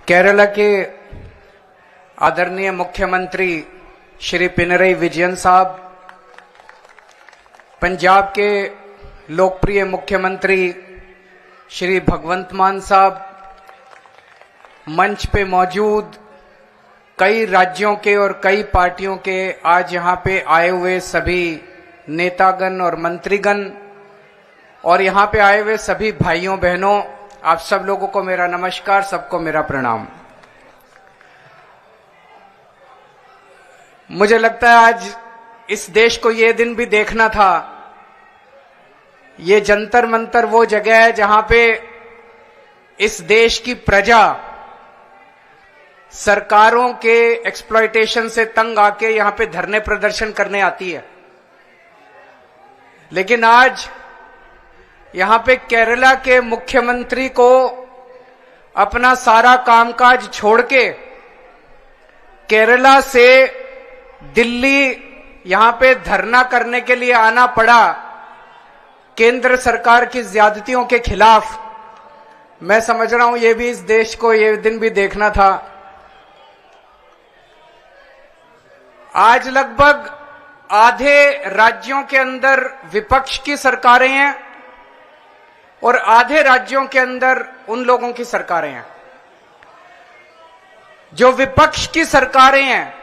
केरला के आदरणीय मुख्यमंत्री श्री पिनरई विजयन साहब, पंजाब के लोकप्रिय मुख्यमंत्री श्री भगवंत मान साहब, मंच पे मौजूद कई राज्यों के और कई पार्टियों के आज यहां पे आए हुए सभी नेतागण और मंत्रीगण और यहां पे आए हुए सभी भाइयों बहनों, आप सब लोगों को मेरा नमस्कार, सबको मेरा प्रणाम। मुझे लगता है आज इस देश को ये दिन भी देखना था। ये जंतर मंतर वो जगह है जहां पे इस देश की प्रजा सरकारों के एक्सप्लॉयटेशन से तंग आके यहां पे धरने प्रदर्शन करने आती है, लेकिन आज यहां पे केरला के मुख्यमंत्री को अपना सारा कामकाज छोड़ के केरला से दिल्ली यहां पे धरना करने के लिए आना पड़ा केंद्र सरकार की ज्यादतियों के खिलाफ। मैं समझ रहा हूं ये भी इस देश को ये दिन भी देखना था। आज लगभग आधे राज्यों के अंदर विपक्ष की सरकारें हैं और आधे राज्यों के अंदर उन लोगों की सरकारें हैं। जो विपक्ष की सरकारें हैं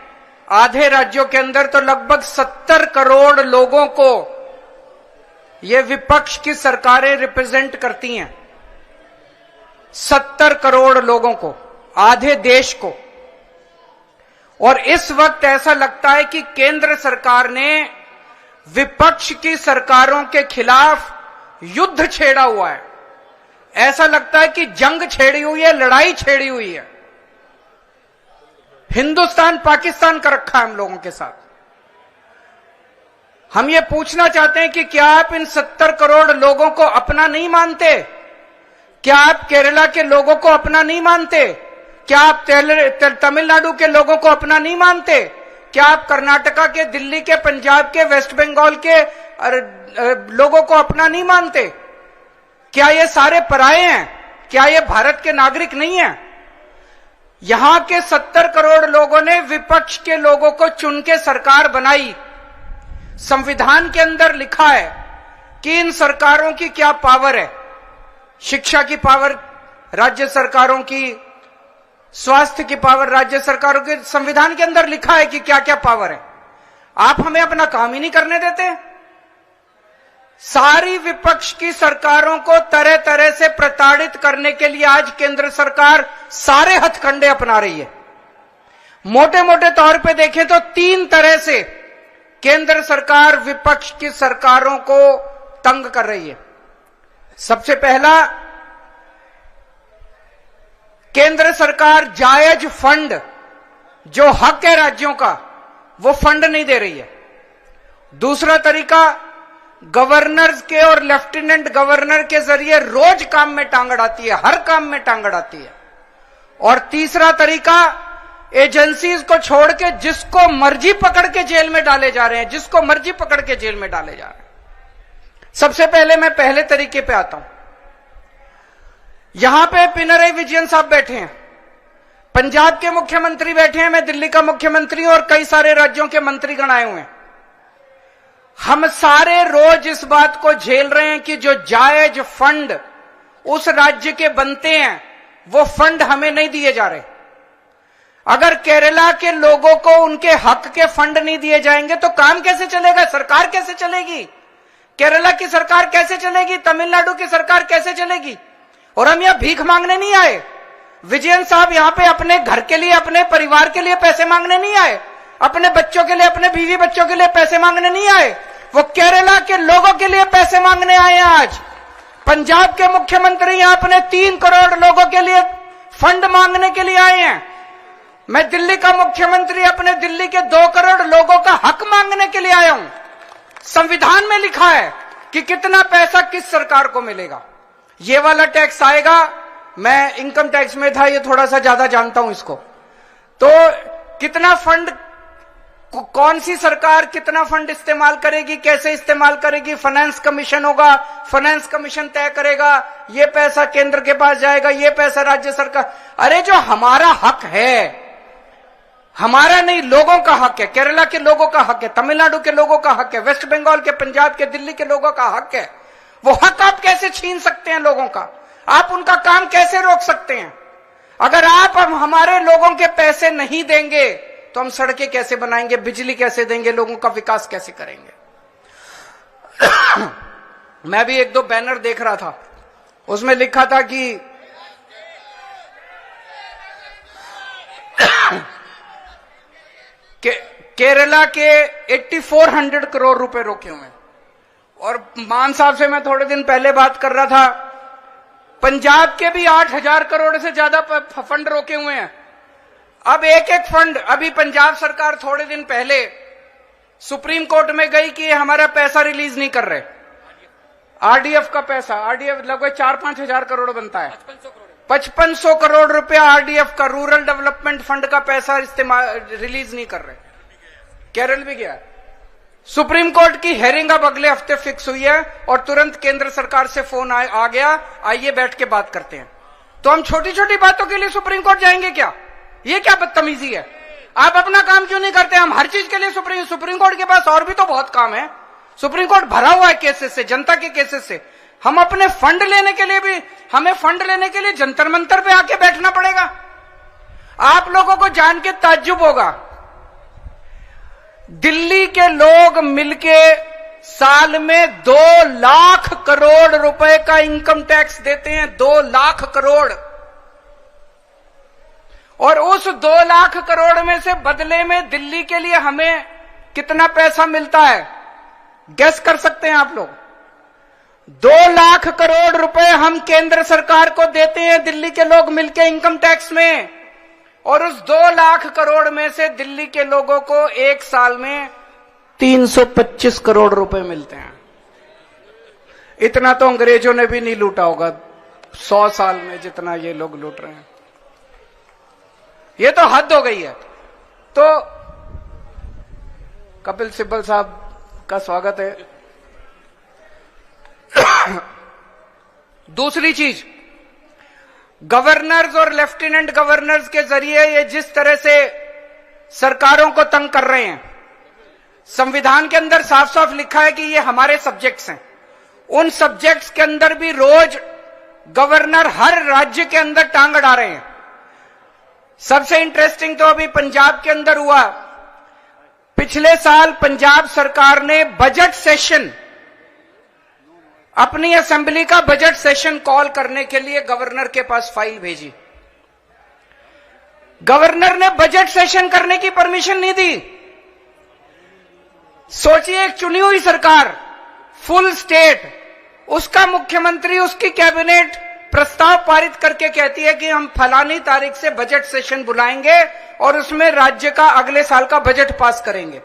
आधे राज्यों के अंदर, तो लगभग 70 करोड़ लोगों को ये विपक्ष की सरकारें रिप्रेजेंट करती हैं। 70 करोड़ लोगों को, आधे देश को। और इस वक्त ऐसा लगता है कि केंद्र सरकार ने विपक्ष की सरकारों के खिलाफ युद्ध छेड़ा हुआ है। ऐसा लगता है कि जंग छेड़ी हुई है, लड़ाई छेड़ी हुई है। हिंदुस्तान पाकिस्तान का रखा है हम लोगों के साथ। हम ये पूछना चाहते हैं कि क्या आप इन 70 करोड़ लोगों को अपना नहीं मानते? क्या आप केरला के लोगों को अपना नहीं मानते? क्या आप तमिलनाडु के लोगों को अपना नहीं मानते? क्या आप कर्नाटका के, दिल्ली के, पंजाब के, वेस्ट बंगाल के लोगों को अपना नहीं मानते? क्या ये सारे पराये हैं? क्या ये भारत के नागरिक नहीं हैं? यहां के 70 करोड़ लोगों ने विपक्ष के लोगों को चुन के सरकार बनाई। संविधान के अंदर लिखा है कि इन सरकारों की क्या पावर है। शिक्षा की पावर राज्य सरकारों की, स्वास्थ्य की पावर राज्य सरकारों के, संविधान के अंदर लिखा है कि क्या क्या पावर है। आप हमें अपना काम ही नहीं करने देते। सारी विपक्ष की सरकारों को तरह तरह से प्रताड़ित करने के लिए आज केंद्र सरकार सारे हथकंडे अपना रही है। मोटे मोटे तौर पे देखें तो 3 तरह से केंद्र सरकार विपक्ष की सरकारों को तंग कर रही है। सबसे पहला, केंद्र सरकार जायज फंड, जो हक है राज्यों का, वो फंड नहीं दे रही है। दूसरा तरीका, गवर्नर्स के और लेफ्टिनेंट गवर्नर के जरिए रोज काम में टांग अड़ाती है, हर काम में टांग अड़ाती है। और तीसरा तरीका, एजेंसीज को छोड़ के जिसको मर्जी पकड़ के जेल में डाले जा रहे हैं, जिसको मर्जी पकड़ के जेल में डाले जा रहे हैं। सबसे पहले मैं पहले तरीके पे आता हूं। यहां पे पिनरई विजयन साहब बैठे हैं, पंजाब के मुख्यमंत्री बैठे हैं, मैं दिल्ली का मुख्यमंत्री और कई सारे राज्यों के मंत्रीगण आए हुए हैं। हम सारे रोज इस बात को झेल रहे हैं कि जो जायज फंड उस राज्य के बनते हैं वो फंड हमें नहीं दिए जा रहे। अगर केरला के लोगों को उनके हक के फंड नहीं दिए जाएंगे तो काम कैसे चलेगा? सरकार कैसे चलेगी? केरला की सरकार कैसे चलेगी? तमिलनाडु की सरकार कैसे चलेगी? और हम यहां भीख मांगने नहीं आए। विजयन साहब यहां पे अपने घर के लिए, अपने परिवार के लिए पैसे मांगने नहीं आए, अपने बच्चों के लिए, अपने बीवी बच्चों के लिए पैसे मांगने नहीं आए। वो केरला के लोगों के लिए पैसे मांगने आए हैं। आज पंजाब के मुख्यमंत्री यहां अपने 3 करोड़ लोगों के लिए फंड मांगने के लिए आए हैं। मैं दिल्ली का मुख्यमंत्री अपने दिल्ली के 2 करोड़ लोगों का हक मांगने के लिए आया हूं। संविधान में लिखा है कि कितना पैसा किस सरकार को मिलेगा। ये वाला टैक्स आएगा, मैं इनकम टैक्स में था, ये थोड़ा सा ज्यादा जानता हूं इसको, तो कितना फंड कौन सी सरकार कितना फंड इस्तेमाल करेगी, कैसे इस्तेमाल करेगी, फाइनेंस कमीशन होगा, फाइनेंस कमीशन तय करेगा, ये पैसा केंद्र के पास जाएगा, ये पैसा राज्य सरकार। अरे जो हमारा हक है, हमारा नहीं, लोगों का हक है, केरला के लोगों का हक है, तमिलनाडु के लोगों का हक है, वेस्ट बंगाल के, पंजाब के, दिल्ली के लोगों का हक है, वो हक आप कैसे छीन सकते हैं लोगों का? आप उनका काम कैसे रोक सकते हैं? अगर आप हमारे लोगों के पैसे नहीं देंगे तो हम सड़कें कैसे बनाएंगे, बिजली कैसे देंगे, लोगों का विकास कैसे करेंगे? मैं भी एक दो बैनर देख रहा था, उसमें लिखा था कि केरला के 8400 करोड़ रुपए रोके हुए हैं। और मान साहब से मैं थोड़े दिन पहले बात कर रहा था, पंजाब के भी 8000 करोड़ से ज्यादा फंड रोके हुए हैं। अब एक एक फंड, अभी पंजाब सरकार थोड़े दिन पहले सुप्रीम कोर्ट में गई कि हमारा पैसा रिलीज नहीं कर रहे, आरडीएफ का पैसा, आरडीएफ लगभग 4-5 हजार करोड़ बनता है, 5500 करोड़ रुपया आरडीएफ का, रूरल डेवलपमेंट फंड का पैसा इस्तेमाल रिलीज नहीं कर रहे। केरल भी गया, सुप्रीम कोर्ट की हेयरिंग अब अगले हफ्ते फिक्स हुई है और तुरंत केंद्र सरकार से फोन आ गया, आइए बैठ के बात करते हैं। तो हम छोटी छोटी बातों के लिए सुप्रीम कोर्ट जाएंगे क्या? ये क्या बदतमीजी है? आप अपना काम क्यों नहीं करते? हम हर चीज के लिए सुप्रीम कोर्ट के पास और भी तो बहुत काम है। सुप्रीम कोर्ट भरा हुआ है केसेस से, जनता के केसेस से। हम अपने फंड लेने के लिए भी, हमें फंड लेने के लिए जंतर मंतर पे आके बैठना पड़ेगा। आप लोगों को जान के ताज्जुब होगा, दिल्ली के लोग मिलके साल में 2 लाख करोड़ रुपए का इनकम टैक्स देते हैं, 2 लाख करोड़। और उस 2 लाख करोड़ में से बदले में दिल्ली के लिए हमें कितना पैसा मिलता है, गेस कर सकते हैं आप लोग? 2 लाख करोड़ रुपए हम केंद्र सरकार को देते हैं दिल्ली के लोग मिलके इनकम टैक्स में, और उस 2 लाख करोड़ में से दिल्ली के लोगों को एक साल में 325 करोड़ रुपए मिलते हैं। इतना तो अंग्रेजों ने भी नहीं लूटा होगा 100 साल में जितना ये लोग लूट रहे हैं। ये तो हद हो गई है। तो कपिल सिब्बल साहब का स्वागत है। दूसरी चीज, गवर्नर्स और लेफ्टिनेंट गवर्नर्स के जरिए ये जिस तरह से सरकारों को तंग कर रहे हैं, संविधान के अंदर साफ साफ लिखा है कि ये हमारे सब्जेक्ट्स हैं। उन सब्जेक्ट्स के अंदर भी रोज गवर्नर हर राज्य के अंदर टांग अड़ा रहे हैं। सबसे इंटरेस्टिंग तो अभी पंजाब के अंदर हुआ। पिछले साल पंजाब सरकार ने बजट सेशन, अपनी असेंबली का बजट सेशन कॉल करने के लिए गवर्नर के पास फाइल भेजी। गवर्नर ने बजट सेशन करने की परमिशन नहीं दी। सोचिए, एक चुनी हुई सरकार, फुल स्टेट, उसका मुख्यमंत्री, उसकी कैबिनेट प्रस्ताव पारित करके कहती है कि हम फलानी तारीख से बजट सेशन बुलाएंगे और उसमें राज्य का अगले साल का बजट पास करेंगे।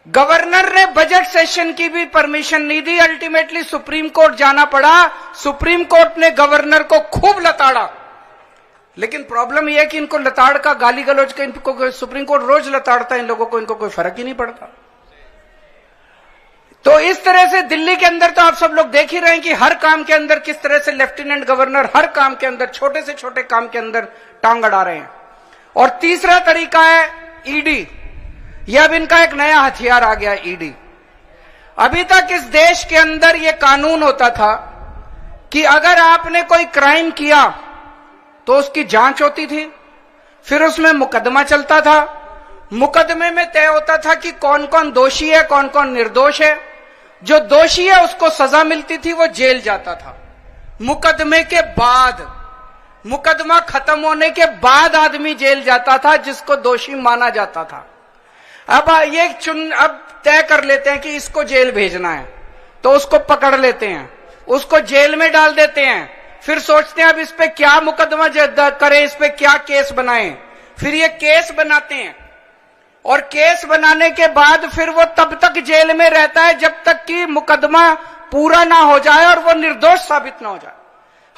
गवर्नर ने बजट सेशन की भी परमिशन नहीं दी। अल्टीमेटली सुप्रीम कोर्ट जाना पड़ा। सुप्रीम कोर्ट ने गवर्नर को खूब लताड़ा। लेकिन प्रॉब्लम यह है कि इनको लताड़ का, गाली गलौज का, इनको सुप्रीम कोर्ट रोज लताड़ता है इन लोगों को, इनको कोई फर्क ही नहीं पड़ता। तो इस तरह से दिल्ली के अंदर तो आप सब लोग देख ही रहे हैं कि हर काम के अंदर किस तरह से लेफ्टिनेंट गवर्नर हर काम के अंदर, छोटे से छोटे काम के अंदर टांग अड़ा रहे हैं। और तीसरा तरीका है ईडी। यह अब इनका एक नया हथियार आ गया, ईडी। अभी तक इस देश के अंदर यह कानून होता था कि अगर आपने कोई क्राइम किया तो उसकी जांच होती थी, फिर उसमें मुकदमा चलता था। मुकदमे में तय होता था कि कौन कौन दोषी है, कौन कौन निर्दोष है। जो दोषी है उसको सजा मिलती थी, वो जेल जाता था। मुकदमे के बाद, मुकदमा खत्म होने के बाद आदमी जेल जाता था जिसको दोषी माना जाता था। अब ये अब तय कर लेते हैं कि इसको जेल भेजना है, तो उसको पकड़ लेते हैं, उसको जेल में डाल देते हैं। फिर सोचते हैं अब इस पे क्या मुकदमा करें, इस पे क्या केस बनाएं। फिर ये केस बनाते हैं और केस बनाने के बाद फिर वो तब तक जेल में रहता है जब तक कि मुकदमा पूरा ना हो जाए और वो निर्दोष साबित ना हो जाए।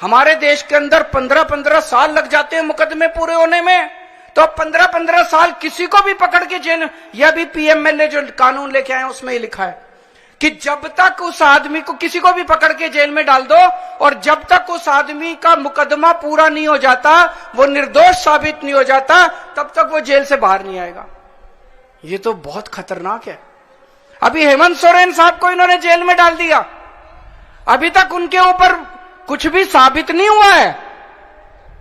हमारे देश के अंदर 15-15 साल लग जाते हैं मुकदमे पूरे होने में। तो 15-15 साल किसी को भी पकड़ के जेल, यह भी पीएमएलए जो कानून लेके आए उसमें ही लिखा है कि जब तक उस आदमी को, किसी को भी पकड़ के जेल में डाल दो और जब तक उस आदमी का मुकदमा पूरा नहीं हो जाता, वो निर्दोष साबित नहीं हो जाता, तब तक वो जेल से बाहर नहीं आएगा। ये तो बहुत खतरनाक है। अभी हेमंत सोरेन साहब को इन्होंने जेल में डाल दिया, अभी तक उनके ऊपर कुछ भी साबित नहीं हुआ है,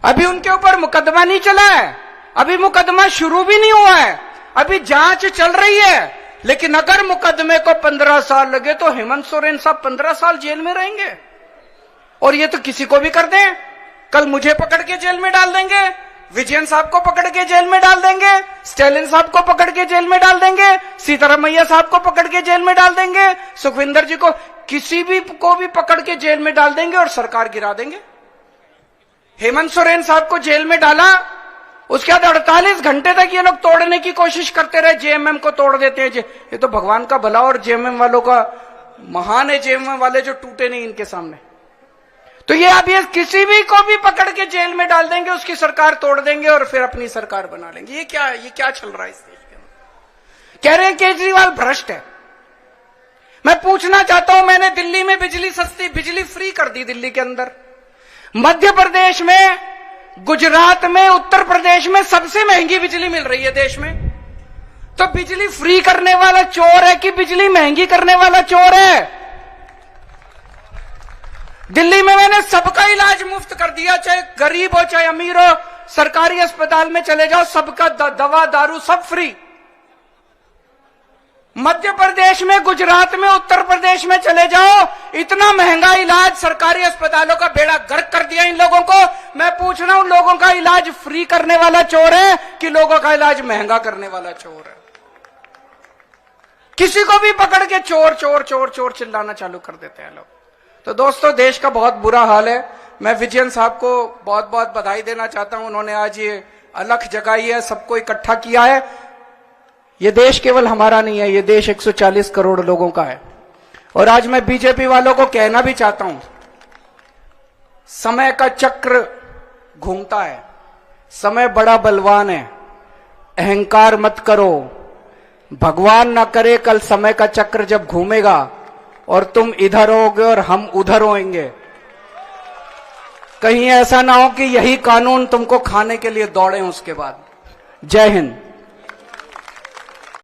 अभी उनके ऊपर मुकदमा नहीं चला है, अभी मुकदमा शुरू भी नहीं हुआ है, अभी जांच चल रही है। लेकिन अगर मुकदमे को 15 साल लगे तो हेमंत सोरेन साहब 15 साल जेल में रहेंगे। और ये तो किसी को भी कर दें, कल मुझे पकड़ के जेल में डाल देंगे, विजयन साहब को पकड़ के जेल में डाल देंगे, स्टालिन साहब को पकड़ के जेल में डाल देंगे, सीतारामैया साहब को पकड़ के जेल में डाल देंगे, सुखविंदर जी को, किसी भी को भी पकड़ के जेल में डाल देंगे और सरकार गिरा देंगे। हेमंत सोरेन साहब को जेल में डाला, उसके बाद 48 घंटे तक ये लोग तोड़ने की कोशिश करते रहे, जेएमएम को तोड़ देते हैं। ये तो भगवान का भला और जेएमएम वालों का महान है, जेएमएम वाले जो टूटे नहीं इनके सामने। तो ये अब ये किसी भी को भी पकड़ के जेल में डाल देंगे, उसकी सरकार तोड़ देंगे और फिर अपनी सरकार बना लेंगे। ये क्या चल रहा है इस देश के अंदर? कह रहे हैं केजरीवाल भ्रष्ट है। मैं पूछना चाहता हूं, मैंने दिल्ली में बिजली सस्ती, बिजली फ्री कर दी दिल्ली के अंदर, मध्य प्रदेश में, गुजरात में, उत्तर प्रदेश में सबसे महंगी बिजली मिल रही है देश में। तो बिजली फ्री करने वाला चोर है कि बिजली महंगी करने वाला चोर है? दिल्ली में मैंने सबका इलाज मुफ्त कर दिया, चाहे गरीब हो चाहे अमीर हो, सरकारी अस्पताल में चले जाओ, सबका दवा दारू सब फ्री। मध्य प्रदेश में, गुजरात में, उत्तर प्रदेश में चले जाओ, इतना महंगा इलाज, सरकारी अस्पतालों का बेड़ा गर्क कर दिया इन लोगों को। मैं पूछ रहा हूं, लोगों का इलाज फ्री करने वाला चोर है कि लोगों का इलाज महंगा करने वाला चोर है? किसी को भी पकड़ के चोर चोर चोर चोर चिल्लाना चालू कर देते हैं लोग। तो दोस्तों, देश का बहुत बुरा हाल है। मैं विजयन साहब को बहुत बहुत बधाई देना चाहता हूं, उन्होंने आज ये अलख जगाई है, सबको इकट्ठा किया है। ये देश केवल हमारा नहीं है, ये देश 140 करोड़ लोगों का है। और आज मैं बीजेपी वालों को कहना भी चाहता हूं, समय का चक्र घूमता है, समय बड़ा बलवान है, अहंकार मत करो। भगवान ना करे कल समय का चक्र जब घूमेगा और तुम इधर होगे और हम उधर होंगे, कहीं ऐसा ना हो कि यही कानून तुमको खाने के लिए दौड़े उसके बाद। जय हिंद।